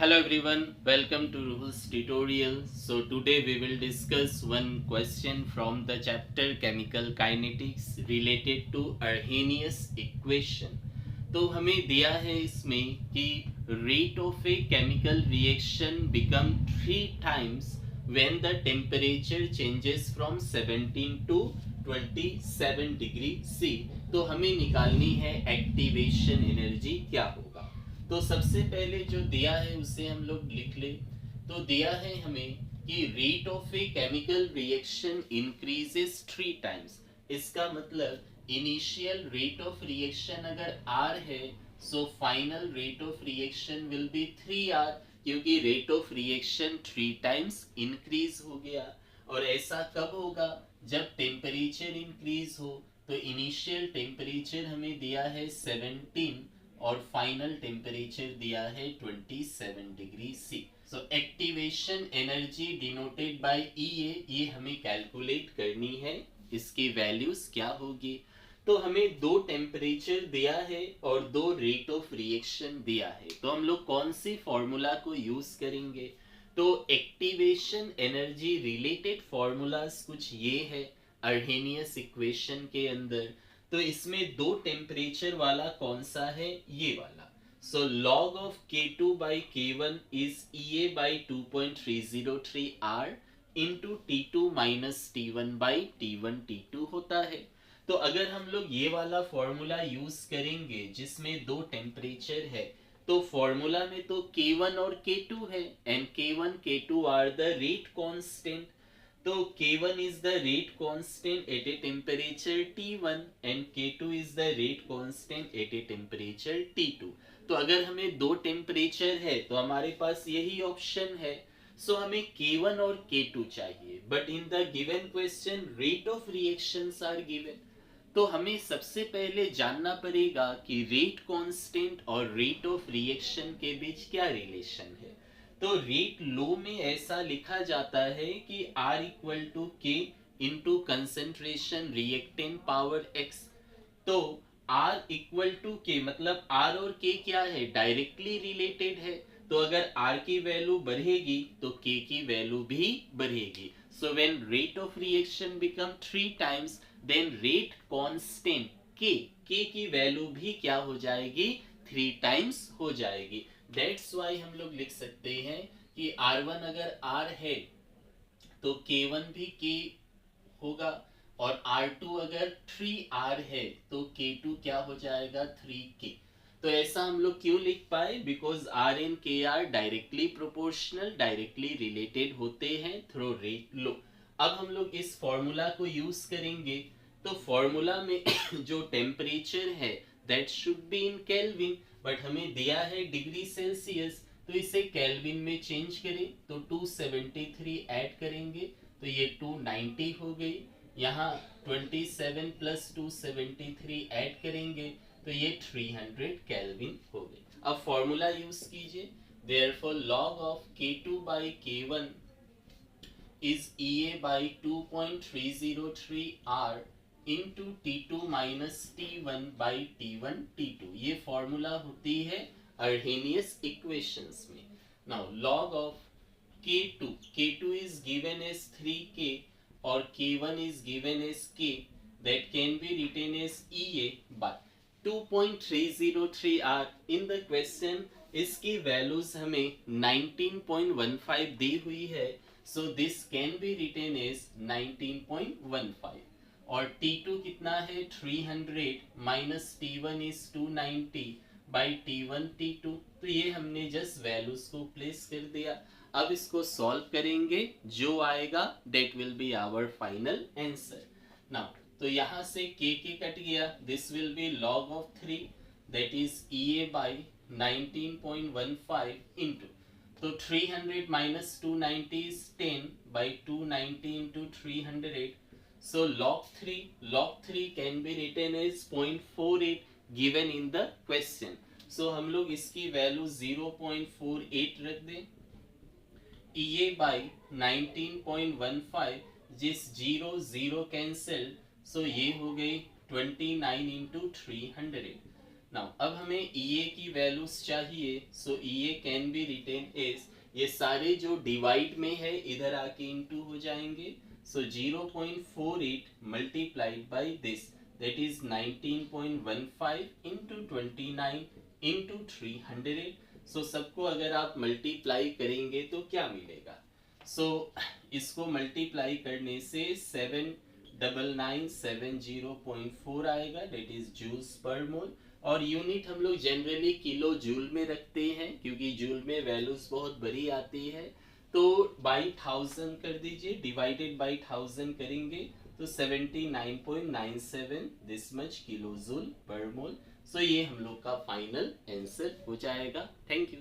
Hello everyone, welcome to Ruhul's tutorial. So today we will discuss one question from the chapter Chemical Kinetics related to Arrhenius equation. तो हमें दिया है इसमें कि rate of a chemical reaction become 3 times when the temperature changes from 17 to 27 degree C. तो हमें निकालनी है एक्टिवेशन एनर्जी क्या होगा। तो सबसे पहले जो दिया है उसे हम लोग लिख ले। तो दिया है हमें कि rate of a chemical reaction increases 3 times. इसका मतलब इनिशियल रेट ऑफ रिएक्शन अगर आर है so final rate of reaction will be 3R, क्योंकि rate of reaction 3 times increase हो गया। और ऐसा कब होगा? जब टेम्परेचर इंक्रीज हो। तो इनिशियल टेम्परेचर हमें दिया है 17 और फाइनल टेम्परेचर दिया है 27 degree C. So activation energy denoted by ये हमें कैलकुलेट करनी है। इसकी वैल्यूज क्या होगी? तो हमें दो टेम्परेचर दिया है और दो रेट ऑफ रिएक्शन दिया है। तो हम लोग कौन सी फॉर्मूला को यूज करेंगे? तो एक्टिवेशन एनर्जी रिलेटेड फॉर्मूलाज कुछ ये है अर्हेनियस इक्वेशन के अंदर। तो इसमें दो टेम्परेचर वाला कौन सा है? ये वाला। So log of K2 by K1 is EA by 2.303 R into T2 minus T1 by T1 T2 होता है। तो अगर हम लोग ये वाला फॉर्मूला यूज करेंगे जिसमें दो टेम्परेचर है, तो फॉर्मूला में तो K1 और K2 है and K1 K2 are the rate constant. तो K1 is the rate constant at a temperature T1 and K2 is the rate constant at a temperature T2। तो अगर हमें दो टेम्परेचर है तो हमारे पास यही ऑप्शन है। सो हमें K1 और K2 चाहिए, but in the given question rate of reactions are given. तो हमें सबसे पहले जानना पड़ेगा कि रेट कांस्टेंट और रेट ऑफ रिएक्शन के बीच क्या रिलेशन है। तो रेट लो में ऐसा लिखा जाता है कि R इक्वल टू के into concentration reactant power X। तो R इक्वल टू के मतलब R और K क्या है? डायरेक्टली रिलेटेड है। तो अगर R की वैल्यू बढ़ेगी तो K की वैल्यू भी बढ़ेगी। So when rate of reaction become 3 times then rate constant K की वैल्यू भी क्या हो जाएगी? 3 टाइम्स हो जाएगी। दैट्स वाई हम लोग लिख सकते हैं कि R1 अगर R है तो K1 भी K होगा, और R2 अगर 3R है तो K2 क्या हो जाएगा? 3K। तो ऐसा हम लोग क्यों लिख पाए? Because R and K are directly proportional, directly related होते हैं थ्रू रेट लो। अब हम लोग इस फॉर्मूला को यूज करेंगे। तो फॉर्मूला में जो टेम्परेचर है that should be in kelvin, but हमें दिया है डिग्री सेल्सियस। तो इसे केल्विन में चेंज करें तो 273 ऐड करेंगे तो ये 290 हो गई। यहाँ 27 प्लस 273 ऐड करेंगे तो ये 300 केल्विन हो गई। अब फॉर्मूला यूज कीजिए। Therefore log of K2 by K1 is EA by 2.303 R into T2 minus T1 by T1 T2। ये फॉर्मूला होती है अर्हेनियस इक्वेशंस में। Now log of K2 is given as 3K और K1 is given as K, that can be written as EA by 2.303 R। in the question इसकी values हमें 19.15 दी हुई है। So this can be written as 19.15। और T2 कितना है? 300 minus T1 is 290 by T1 T2। तो ये हमने जस्ट वैल्यूज को प्लेस कर दिया। अब इसको सॉल्व करेंगे, जो आएगा that will be our final answer. Now तो यहाँ से K कट गया, this will be log of 3 that is EA by 19.15 into, तो 300 minus 290 is 10 by 290 into 300। So log 3 can be written as 0.48 given in the question। So हम लोग इसकी value 0.48 रख दें। EA by 19.15 जिस 0 कैंसिल, सो ये हो गई 29 into 300। नाउ अब हमें EA की वैल्यूज चाहिए, so EA can be written as, ये सारे जो डिवाइड में है इधर आके इनटू हो जाएंगे, सो 0.48 multiplied by this, that is 19.15 into 29 into 300। सो सबको अगर आप मल्टीप्लाई करेंगे तो क्या मिलेगा, सो इसको मल्टीप्लाई करने से 79970.4 आएगा, डेट इज जूल्स पर मोल। और यूनिट हम लोग जनरली किलो जूल में रखते हैं क्योंकि जूल में वैल्यूज बहुत बड़ी आती है, तो बाई 1000 कर दीजिए, डिवाइडेड बाई 1000 करेंगे तो 79.97 दिस मच किलो जूल पर मोल। सो ये हम लोग का फाइनल आंसर हो जाएगा। Thank you.